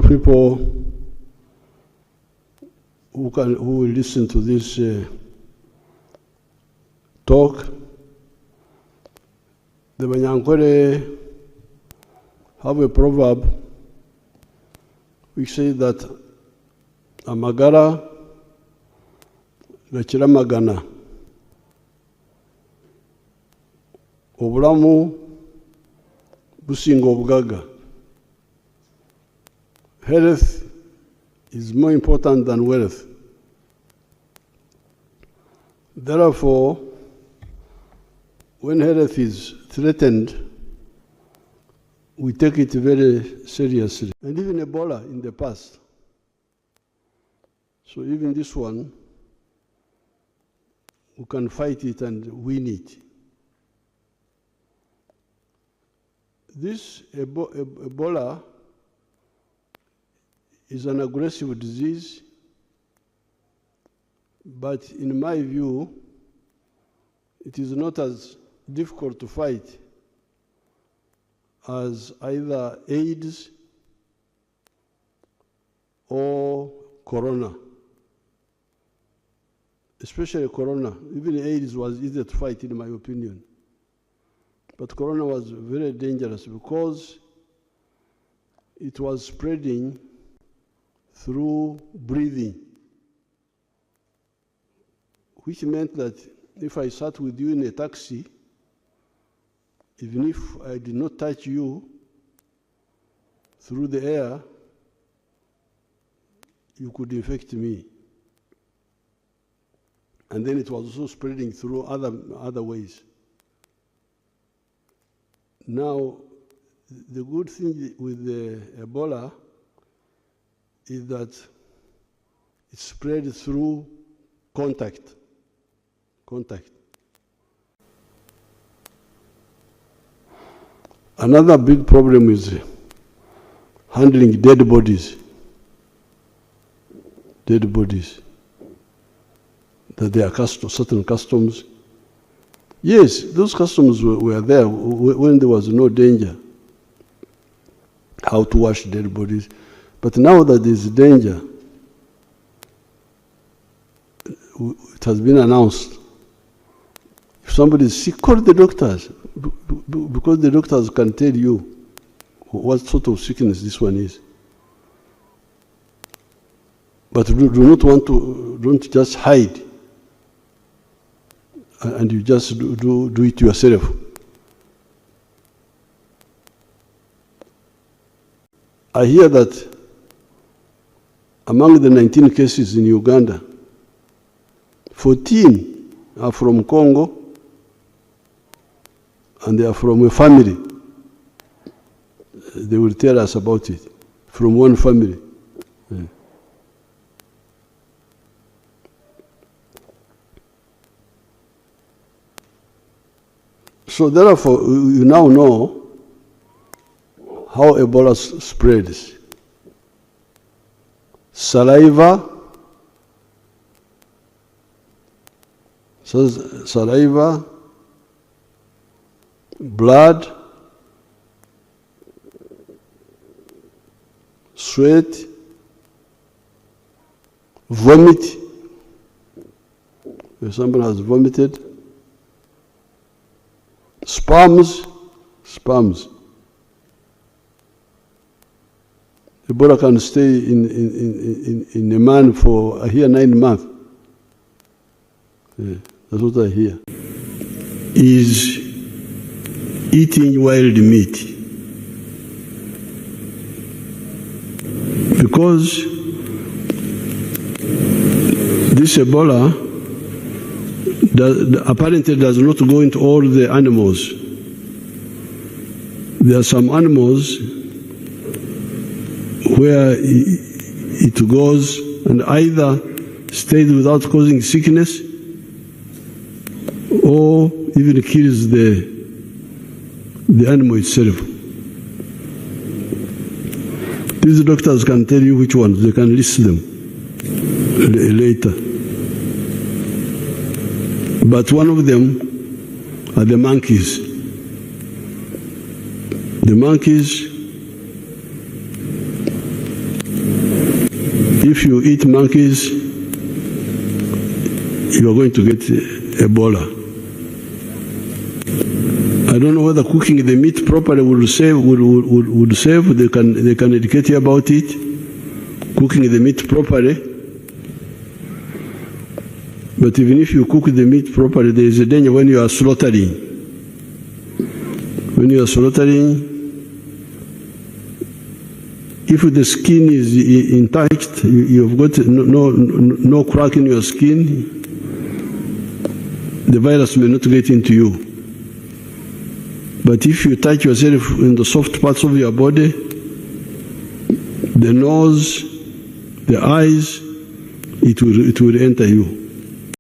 People who will listen to this talk, the Banyankole have a proverb which says that amagara gakira magana, obulamu businga obugaga. Health is more important than wealth. Therefore, when health is threatened, we take it very seriously. And even Ebola in the past. So even this one, we can fight it and win it. This Ebola is an aggressive disease, but in my view, it is not as difficult to fight as either AIDS or Corona. Especially Corona. Even AIDS was easier to fight in my opinion. But Corona was very dangerous because it was spreading through breathing, which meant that if I sat with you in a taxi, even if I did not touch you through the air, you could infect me. And then it was also spreading through other ways. Now, the good thing with the Ebola is that it spread through contact. Another big problem is handling dead bodies. That there are certain customs. Yes, those customs were there when there was no danger. How to wash dead bodies. But now that there is danger, it has been announced. If somebody is sick, call the doctors, because the doctors can tell you what sort of sickness this one is. But don't just hide, and you just do it yourself. I hear that among the 19 cases in Uganda, 14 are from Congo, and they are from a family. They will tell us about it, from one family. Yeah. So therefore, you now know how Ebola spreads. Saliva, blood, sweat, vomit. If somebody has vomited, sperms. Ebola can stay in a man for, I hear, 9 months. Yeah, that's what I hear. Is eating wild meat. Because this Ebola apparently does not go into all the animals. There are some animals where it goes and either stays without causing sickness or even kills the animal itself. These doctors can tell you which ones, they can list them later. But one of them are the monkeys. The monkeys if you eat monkeys, you are going to get Ebola. I don't know whether cooking the meat properly would save. They can educate you about it. Cooking the meat properly. But even if you cook the meat properly, there is a danger when you are slaughtering. When you are slaughtering, if the skin is intact, you've got no crack in your skin, the virus may not get into you. But if you touch yourself in the soft parts of your body, the nose, the eyes, it will enter you.